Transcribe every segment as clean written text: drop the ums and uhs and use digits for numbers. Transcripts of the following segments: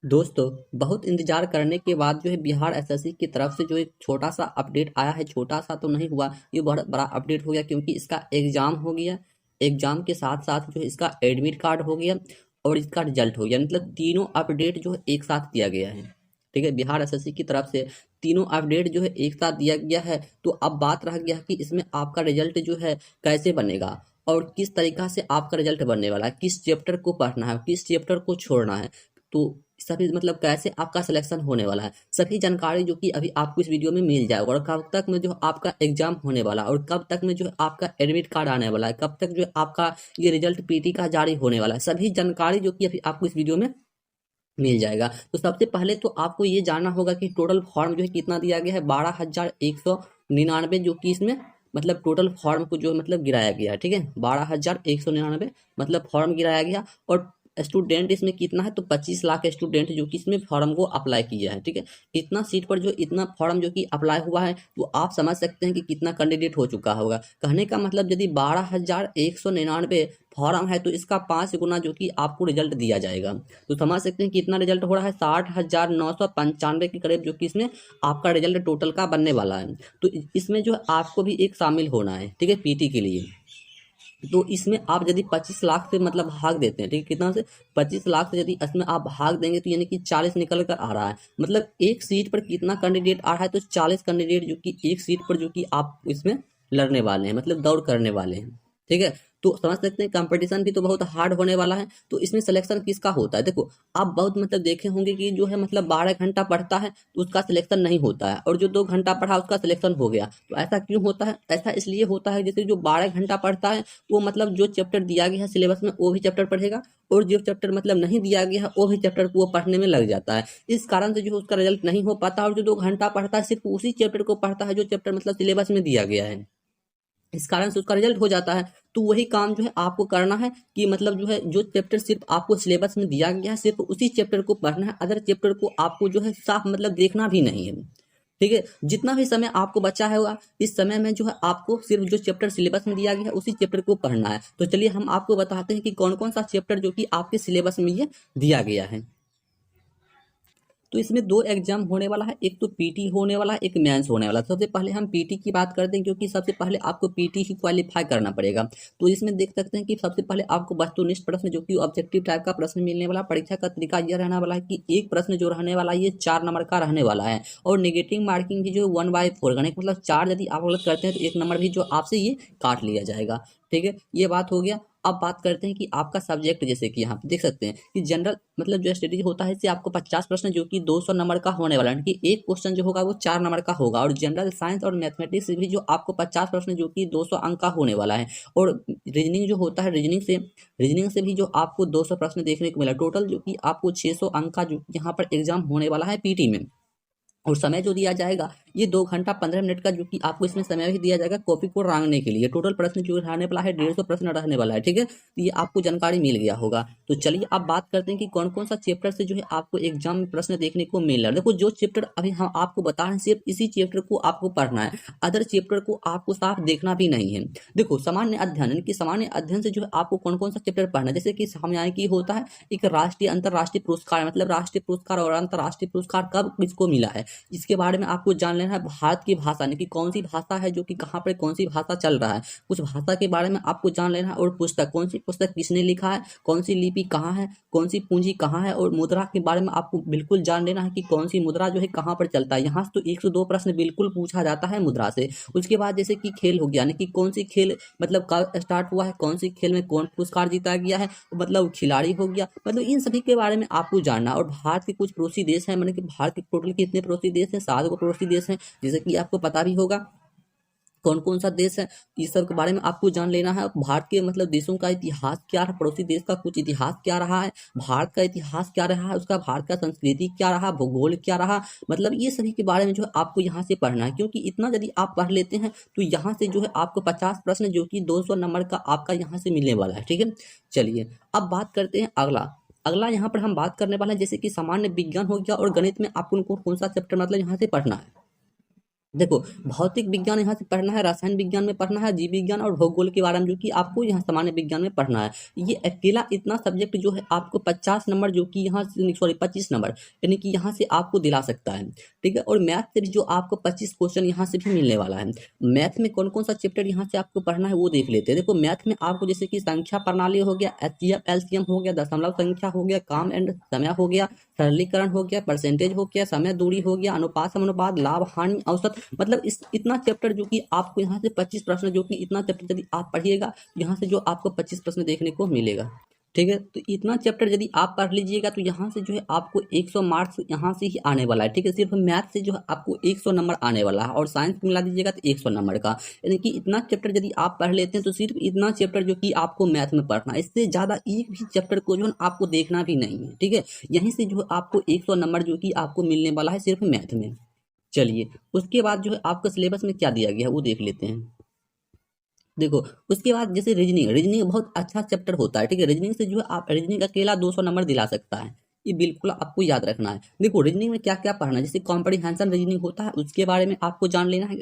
दोस्तों, बहुत इंतजार करने के बाद जो है बिहार एसएससी की तरफ से जो एक छोटा सा अपडेट आया है। छोटा सा तो नहीं हुआ, ये बहुत बड़ा अपडेट हो गया क्योंकि इसका एग्जाम हो गया। एग्जाम के साथ साथ जो है इसका एडमिट कार्ड हो गया और इसका रिजल्ट हो गया। मतलब तीनों अपडेट जो है एक साथ दिया गया है। ठीक है, बिहार एसएससी की तरफ से तीनों अपडेट जो है एक साथ दिया गया है। तो अब बात रह गया कि इसमें आपका रिजल्ट जो है कैसे बनेगा और किस तरीका से आपका रिजल्ट बनने वाला है, किस चैप्टर को पढ़ना है, किस चैप्टर को छोड़ना है। तो सभी मतलब कैसे आपका सिलेक्शन होने वाला है, सभी जानकारी जो कि अभी आपको इस वीडियो में मिल जाएगा। और कब तक में जो आपका एग्जाम होने वाला है और कब तक में जो है आपका एडमिट कार्ड आने वाला है, कब तक जो है आपका ये रिजल्ट पीटी का जारी होने वाला है, सभी जानकारी जो कि अभी आपको इस वीडियो में मिल जाएगा। तो सबसे पहले तो आपको ये जानना होगा कि टोटल फॉर्म जो है कितना दिया गया है। 12,199 जो कि इसमें मतलब टोटल फॉर्म को जो मतलब गिराया गया है। ठीक है, 12,199 मतलब फॉर्म गिराया गया। और स्टूडेंट इसमें कितना है, तो 25 लाख स्टूडेंट जो कि इसमें फॉर्म को अप्लाई किया है। ठीक है, इतना सीट पर जो इतना फॉर्म जो कि अप्लाई हुआ है, तो आप समझ सकते हैं कि कितना कैंडिडेट हो चुका होगा। कहने का मतलब यदि 12,199 फॉर्म है तो इसका 5 गुना जो कि आपको रिजल्ट दिया जाएगा। तो समझ सकते हैं कितना रिजल्ट हो रहा है, 60,995 के करीब जो कि इसमें आपका रिजल्ट टोटल का बनने वाला है। तो इसमें जो है आपको भी एक शामिल होना है। ठीक है, पीटी के लिए। तो इसमें आप यदि 25 लाख से मतलब भाग देते हैं, ठीक है, कितना से 25 लाख से यदि इसमें आप भाग देंगे तो यानी कि 40 निकल कर आ रहा है। मतलब एक सीट पर कितना कैंडिडेट आ रहा है, तो 40 कैंडिडेट जो कि एक सीट पर जो कि आप इसमें लड़ने वाले हैं, मतलब दौड़ करने वाले हैं। ठीक है, तो समझ सकते हैं कंपटीशन भी तो बहुत हार्ड होने वाला है। तो इसमें सिलेक्शन किसका होता है, देखो आप बहुत मतलब देखे होंगे कि जो है मतलब 12 घंटा पढ़ता है तो उसका सिलेक्शन नहीं होता है, और जो 2 घंटा पढ़ा उसका सिलेक्शन हो गया। तो ऐसा क्यों होता है, ऐसा इसलिए होता है जैसे जो 12 घंटा पढ़ता है वो मतलब जो चैप्टर दिया गया है सिलेबस में वो भी चैप्टर पढ़ेगा, और जो चैप्टर मतलब नहीं दिया गया है वो भी चैप्टर को वो पढ़ने में लग जाता है। इस कारण से जो है उसका रिजल्ट नहीं हो पाता। और जो 2 घंटा पढ़ता है सिर्फ उसी चैप्टर को पढ़ता है जो चैप्टर मतलब सिलेबस में दिया गया है, इस कारण से उसका रिजल्ट हो जाता है। तो वही काम जो है आपको करना है कि मतलब जो है जो चैप्टर सिर्फ आपको सिलेबस में दिया गया है सिर्फ उसी चैप्टर को पढ़ना है। अदर चैप्टर को आपको जो है साफ मतलब देखना भी नहीं है। ठीक है, जितना भी समय आपको बचा है हुआ इस समय में जो है आपको सिर्फ जो चैप्टर सिलेबस में दिया गया है उसी चैप्टर को पढ़ना है। तो चलिए हम आपको बताते हैं कि कौन कौन सा चैप्टर जो कि आपके सिलेबस में ये दिया गया है। तो इसमें 2 एग्जाम होने वाला है, एक तो पीटी होने वाला है, एक मेंस होने वाला है। सबसे पहले हम पीटी की बात करते हैं क्योंकि सबसे पहले आपको पीटी ही क्वालिफाई करना पड़ेगा। तो इसमें देख सकते हैं कि सबसे पहले आपको वस्तुनिष्ठ प्रश्न जो कि ऑब्जेक्टिव टाइप का प्रश्न मिलने वाला। परीक्षा का तरीका यह रहने वाला है कि एक प्रश्न जो रहने वाला है ये 4 नंबर का रहने वाला है, और नेगेटिव मार्किंग भी जो 1/4 गणित मतलब 4 यदि आप गलत करते हैं तो 1 नंबर भी जो आपसे ये काट लिया जाएगा। ठीक है, ये बात हो गया। अब बात करते हैं कि आपका सब्जेक्ट, जैसे कि यहाँ पे देख सकते हैं कि जनरल मतलब जो स्टडी होता है इससे आपको 50 प्रश्न जो कि 200 नंबर का होने वाला है, कि एक क्वेश्चन जो होगा वो 4 नंबर का होगा। और जनरल साइंस और मैथमेटिक्स से भी जो आपको 50 प्रश्न जो कि 200 अंक का होने वाला है। और रीजनिंग जो होता है, रीजनिंग से भी जो आपको 200 प्रश्न देखने को मिला। टोटल जो कि आपको 600 अंक का जो यहाँ पर एग्जाम होने वाला है पीटी में। और समय जो दिया जाएगा ये 2 घंटा 15 मिनट का जो कि आपको इसमें समय भी दिया जाएगा कॉपी को रंगने के लिए। टोटल प्रश्न जो रहने वाला है 150 प्रश्न रहने वाला है। ठीक है, तो ये आपको जानकारी मिल गया होगा। तो चलिए अब बात करते हैं कि कौन कौन सा चैप्टर से जो है आपको एग्जाम में प्रश्न देखने को मिल रहा है। देखो जो चैप्टर अभी हम आपको बता रहे हैं सिर्फ इसी चैप्टर को आपको पढ़ना है, अदर चैप्टर को आपको साफ देखना भी नहीं है। देखो सामान्य अध्ययन यानी कि सामान्य अध्ययन से जो है आपको कौन कौन सा चैप्टर पढ़ना है, जैसे कि सामान्य की होता है एक राष्ट्रीय अंतर्राष्ट्रीय पुरस्कार, मतलब राष्ट्रीय पुरस्कार और अंतर्राष्ट्रीय पुरस्कार कब किसको मिला है इसके बारे में आपको जान लेना है। भारत की भाषा यानी कि कौन सी भाषा है जो कि कहाँ पर कौन सी भाषा चल रहा है, उस भाषा के बारे में आपको जान लेना है। और पुस्तक, कौन सी पुस्तक किसने लिखा है, कौन सी लिपि कहाँ है, कौन सी पूंजी कहाँ है। और मुद्रा के बारे में आपको बिल्कुल जान लेना है कि कौन सी मुद्रा जो है कहाँ पर चलता है। यहाँ से तो 102 प्रश्न बिल्कुल पूछा जाता है मुद्रा से। उसके बाद जैसे कि खेल हो गया, यानी कि कौन सी खेल मतलब कब स्टार्ट हुआ है, कौन सी खेल में कौन पुरस्कार जीता गया है, मतलब खिलाड़ी हो गया, मतलब इन सभी के बारे में आपको जानना। और भारत के कुछ पड़ोसी देश हैं, मतलब कि भारत के टोटल कितने पड़ोसी देश हैं, 7 गो पड़ोसी देश हैं, जैसे कि आपको पता भी होगा कौन कौन सा देश है। इस सब के बारे में आपको जान लेना है। भारत के मतलब देशों का इतिहास क्या रहा, पड़ोसी देश का कुछ इतिहास क्या रहा है, भारत का इतिहास क्या रहा है, उसका भारत का संस्कृति क्या रहा, भूगोल क्या रहा, मतलब ये सभी के बारे में जो है आपको यहाँ से पढ़ना है। क्योंकि इतना यदि आप पढ़ लेते हैं तो यहाँ से जो है आपको 50 प्रश्न जो कि 200 नंबर का आपका यहाँ से मिलने वाला है। ठीक है, चलिए अब बात करते हैं अगला। अगला यहाँ पर हम बात करने वाला है जैसे कि सामान्य विज्ञान हो गया और गणित में आपको कौन कौन सा चैप्टर मतलब यहाँ से पढ़ना है। देखो, भौतिक विज्ञान यहाँ से पढ़ना है, रसायन विज्ञान में पढ़ना है, जीव विज्ञान और भूगोल के बारे में जो कि आपको यहाँ सामान्य विज्ञान में पढ़ना है। ये अकेला इतना सब्जेक्ट जो है आपको 50 नंबर जो कि यहाँ से, सॉरी 25 नंबर, यानी कि यहाँ से आपको दिला सकता है। ठीक है, और मैथ से भी जो आपको 25 क्वेश्चन यहाँ से भी मिलने वाला है। मैथ में कौन कौन सा चैप्टर यहाँ से आपको पढ़ना है वो देख लेते हैं। देखो, मैथ में आपको जैसे कि संख्या प्रणाली हो गया, एचसीएफ एलसीएम हो गया, दशमलव संख्या हो गया, काम एंड समय हो गया, सरलीकरण हो गया, परसेंटेज हो गया, समय दूरी हो गया, अनुपात समानुपात, लाभ हानि औसत, मतलब इस इतना चैप्टर जो कि आपको यहाँ से 25 प्रश्न, जो कि इतना चैप्टर यदि आप पढ़िएगा यहाँ से जो आपको 25 प्रश्न देखने को मिलेगा। ठीक है, तो इतना चैप्टर यदि आप पढ़ लीजिएगा तो यहाँ से जो है आपको 100 मार्क्स यहाँ से ही आने वाला है। ठीक है, सिर्फ मैथ से जो है आपको 100 नंबर आने वाला है, और साइंस को मिला दीजिएगा तो 100 नंबर का, यानी कि इतना चैप्टर यदि आप पढ़ लेते हैं तो सिर्फ इतना चैप्टर जो कि आपको मैथ में पढ़ना है, इससे ज़्यादा एक भी चैप्टर को जो है आपको देखना भी नहीं है। ठीक है, यहीं से जो है आपको 100 नंबर जो कि आपको मिलने वाला है सिर्फ मैथ में। चलिए, उसके बाद जो है आपका सिलेबस में क्या दिया गया है वो देख लेते हैं। देखो, उसके बाद जैसे रीजनिंग, रीजनिंग बहुत अच्छा चैप्टर होता है। ठीक है, रीजनिंग से जो है आप, रीजनिंग अकेला 200 नंबर दिला सकता है, ये बिल्कुल आपको याद रखना है। देखो, रीजनिंग में क्या क्या पढ़ना है, जैसे कॉम्प्रिहेंशन रीजनिंग होता है उसके बारे में आपको जान लेना है।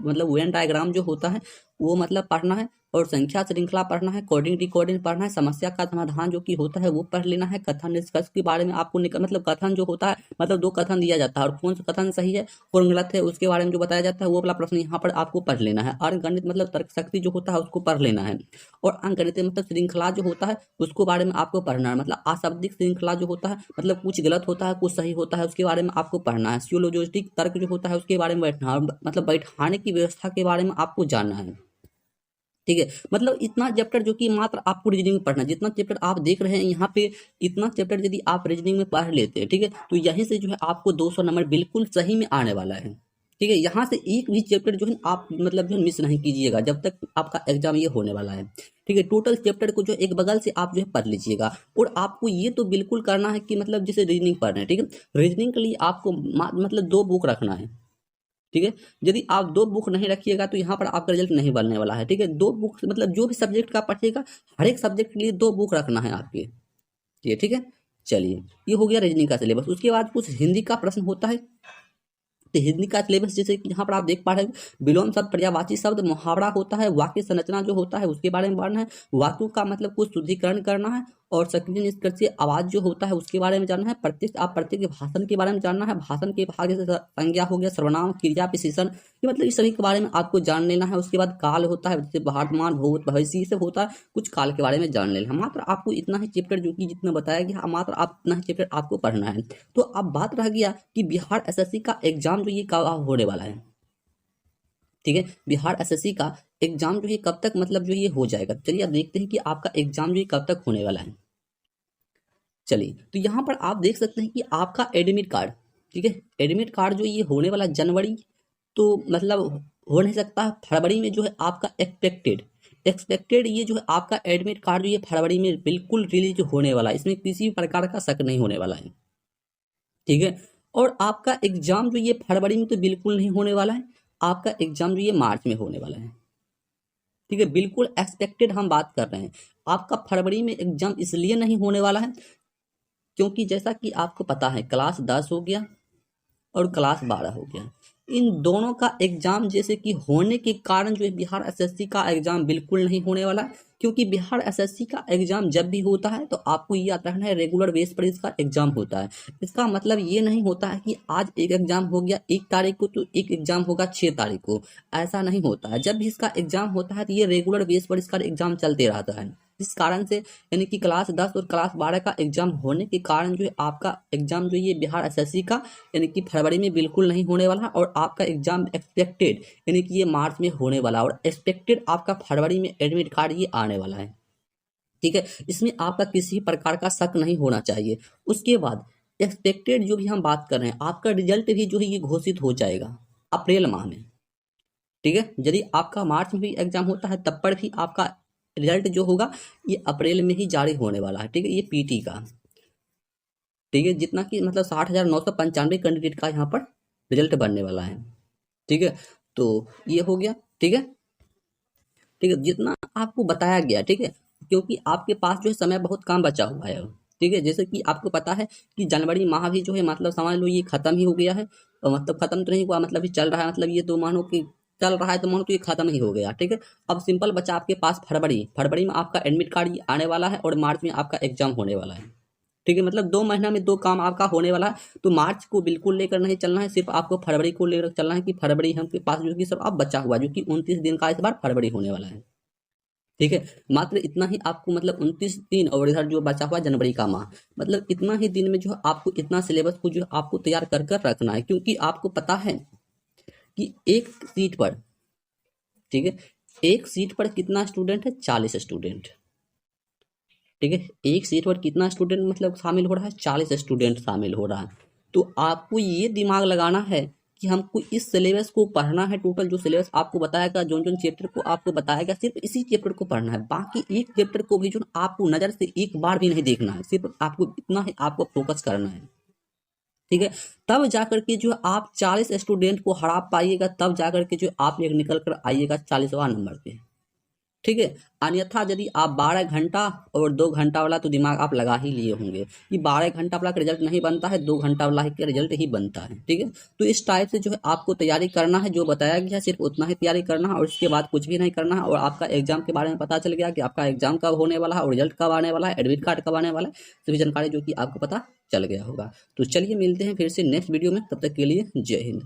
मतलब वेन डायग्राम जो होता है वो मतलब पढ़ना है, और संख्या श्रृंखला पढ़ना है, कोडिंग डिकोडिंग पढ़ना है, समस्या का समाधान जो कि होता है वो पढ़ लेना है, कथन निष्कर्ष के बारे में आपको मतलब कथन जो होता है, मतलब 2 कथन दिया जाता है और कौन सा कथन सही है कौन गलत है उसके बारे में जो बताया जाता है वो वाला प्रश्न यहाँ पर आपको पढ़ लेना है। अंकगणित मतलब तर्क शक्ति जो होता है उसको पढ़ लेना है, और अंकगणित मतलब श्रृंखला जो होता है उसको बारे में आपको पढ़ना है, मतलब अशाब्दिक श्रृंखला जो होता है, मतलब कुछ गलत होता है कुछ सही होता है उसके बारे में आपको पढ़ना है। सियोलॉजिस्टिक तर्क जो होता है उसके बारे में बैठना है, मतलब बैठाने की व्यवस्था के बारे में आपको जानना है। ठीक है, मतलब इतना चैप्टर जो कि मात्र आपको रीजनिंग में पढ़ना है, जितना चैप्टर आप देख रहे हैं यहाँ पे, इतना चैप्टर यदि आप रीजनिंग में पढ़ लेते हैं, ठीक है, तो यहीं से जो है आपको 200 नंबर बिल्कुल सही में आने वाला है। ठीक है, यहाँ से एक भी चैप्टर जो है आप मतलब जो मिस नहीं कीजिएगा जब तक आपका एग्जाम ये होने वाला है। ठीक है, टोटल चैप्टर को जो एक बगल से आप जो है पढ़ लीजिएगा, और आपको ये तो बिल्कुल करना है कि मतलब जैसे रीजनिंग पढ़ रहे हैं, ठीक है, रीजनिंग के लिए आपको मतलब 2 बुक रखना है। ठीक है, यदि आप 2 बुक नहीं रखिएगा तो यहाँ पर आपका रिजल्ट नहीं बनने वाला है। ठीक है, 2 बुक मतलब जो भी सब्जेक्ट का पढ़िएगा, हर एक सब्जेक्ट के लिए 2 बुक रखना है आपके। ठीक है, चलिए, ये हो गया रीजनिंग का सिलेबस। उसके बाद कुछ हिंदी का प्रश्न होता है, तो हिंदी का सिलेबस जैसे कि यहाँ पर आप देख पा रहे हैं, विलोम शब्द, पर्यायवाची शब्द, मुहावरा होता है, वाक्य संरचना जो होता है उसके बारे में पढ़ना है, वाक्यों का मतलब कुछ शुद्धिकरण करना है, और सक्रिय निष्कर्षीय आवाज जो होता है उसके बारे में जानना है, प्रत्येक आप प्रत्येक के भाषण के बारे में जानना है, भाषण के भाग जैसे संज्ञा हो गया, सर्वनाम, क्रिया, विशेषण, ये मतलब इस सभी के बारे में आपको जान लेना है। उसके बाद काल होता है, जैसे वर्तमान, भूत, भविष्य, ये सब होता है, कुछ काल के बारे में जान लेना है। मात्र आपको इतना ही चैप्टर जो कि जितना बताया गया, मात्र आप इतना ही चैप्टर आपको पढ़ना है। तो अब बात रह गया कि बिहार एसएससी का एग्जाम जो ये कब होने वाला है। ठीक है, बिहार एसएससी का एग्जाम जो ये कब तक मतलब जो ये हो जाएगा, चलिए अब देखते हैं कि आपका एग्जाम जो ये कब तक होने वाला है। चलिए, तो यहाँ पर आप देख सकते हैं कि आपका एडमिट कार्ड, ठीक है, एडमिट कार्ड जो ये होने वाला जनवरी, तो मतलब हो नहीं सकता, फरवरी में जो है आपका एक्सपेक्टेड एक्सपेक्टेड ये जो है आपका एडमिट कार्ड जो ये फरवरी में बिल्कुल रिलीज होने वाला है, इसमें किसी प्रकार का शक नहीं होने वाला है। ठीक है, और आपका एग्जाम जो ये फरवरी में तो बिल्कुल नहीं होने वाला है, आपका एग्जाम जो ये मार्च में होने वाला है। ठीक है, बिल्कुल एक्सपेक्टेड हम बात कर रहे हैं। आपका फरवरी में एग्जाम इसलिए नहीं होने वाला है क्योंकि जैसा कि आपको पता है क्लास 10 हो गया और क्लास 12 हो गया, इन दोनों का एग्जाम जैसे कि होने के कारण जो है बिहार एसएससी का एग्जाम बिल्कुल नहीं होने वाला है। क्योंकि बिहार एसएससी का एग्जाम जब भी होता है तो आपको ये याद रखना है रेगुलर बेस पर इसका एग्जाम होता है। इसका मतलब ये नहीं होता है कि आज एक एग्जाम हो गया 1 तारीख को तो एक एग्जाम होगा 6 तारीख को, ऐसा नहीं होता है। जब भी इसका एग्जाम होता है तो ये रेगुलर बेस पर इसका एग्जाम चलते रहता है। इस कारण से यानी कि क्लास 10 और क्लास 12 का एग्जाम होने के कारण जो है आपका एग्जाम जो ये बिहार एसएससी का यानी कि फरवरी में बिल्कुल नहीं होने वाला, और आपका एग्जाम एक्सपेक्टेड यानी कि ये मार्च में होने वाला, और एक्सपेक्टेड आपका फरवरी में एडमिट कार्ड ये आने वाला है। ठीक है, इसमें आपका किसी प्रकार का शक नहीं होना चाहिए। उसके बाद एक्सपेक्टेड जो भी हम बात कर रहे हैं, आपका रिजल्ट भी जो है ये घोषित हो जाएगा अप्रैल माह में। ठीक है, यदि आपका मार्च में भी एग्जाम होता है तब पर भी आपका रिजल्ट जो होगा ये अप्रैल में ही जारी होने वाला है। ठीक है, ये पीटी का, ठीक है, जितना कि मतलब 60,995 कैंडिडेट का यहाँ पर रिजल्ट बनने वाला है। ठीक है, तो ये हो गया। ठीक है, ठीक है, जितना आपको बताया गया, ठीक है, क्योंकि आपके पास जो है समय बहुत कम बचा हुआ है। ठीक है, जैसे कि आपको पता है कि जनवरी माह भी जो है मतलब समझ लो ये खत्म ही हो गया है, और मतलब खत्म तो नहीं हुआ, मतलब ये चल रहा है, मतलब ये तो मानो कि चल रहा है, तो मानो तो ये खत्म ही हो गया। ठीक है, अब सिंपल बचा आपके पास फरवरी। फरवरी में आपका एडमिट कार्ड आने वाला है, और मार्च में आपका एग्जाम होने वाला है। ठीक है, मतलब 2 महीना में 2 काम आपका होने वाला है। तो मार्च को बिल्कुल लेकर नहीं चलना है, सिर्फ आपको फरवरी को लेकर चलना है कि फरवरी हमके पास जो कि सब अब बचा हुआ, जो कि 29 दिन का इस बार फरवरी होने वाला है। ठीक है, मात्र इतना ही आपको मतलब 29 दिन, और इधर जो बचा हुआ जनवरी का माह, मतलब इतना ही दिन में जो है आपको इतना सिलेबस को जो है आपको तैयार कर कर रखना है, क्योंकि आपको पता है कि एक सीट पर, ठीक है, एक सीट पर कितना स्टूडेंट है, 40 स्टूडेंट। ठीक है, एक सीट पर कितना स्टूडेंट मतलब शामिल हो रहा है, 40 स्टूडेंट शामिल हो रहा है। तो आपको ये दिमाग लगाना है कि हमको इस सिलेबस को पढ़ना है। टोटल जो सिलेबस आपको बताएगा, जोन जोन चैप्टर को आपको बताएगा, सिर्फ इसी चैप्टर को पढ़ना है। बाकी एक चैप्टर को भी जो आपको नज़र से एक बार भी नहीं देखना है, सिर्फ आपको इतना ही आपको फोकस करना है। ठीक है, तब जाकर के जो आप 40 स्टूडेंट को हरा पाइएगा, तब जाकर के जो आप एक निकल कर आइएगा 40वां नंबर पे। ठीक है, अन्यथा यदि आप 12 घंटा और 2 घंटा वाला तो दिमाग आप लगा ही लिए होंगे कि 12 घंटा वाला का रिजल्ट नहीं बनता है, 2 घंटा वाला का रिजल्ट ही बनता है। ठीक है, तो इस टाइप से जो है आपको तैयारी करना है, जो बताया गया है सिर्फ उतना ही तैयारी करना है, और इसके बाद कुछ भी नहीं करना है। और आपका एग्जाम के बारे में पता चल गया कि आपका एग्जाम कब होने वाला है, और रिजल्ट कब आने वाला है, एडमिट कार्ड कब आने वाला है, सभी जानकारी जो कि आपको पता चल गया होगा। तो चलिए मिलते हैं फिर से नेक्स्ट वीडियो में, तब तक के लिए जय हिंद।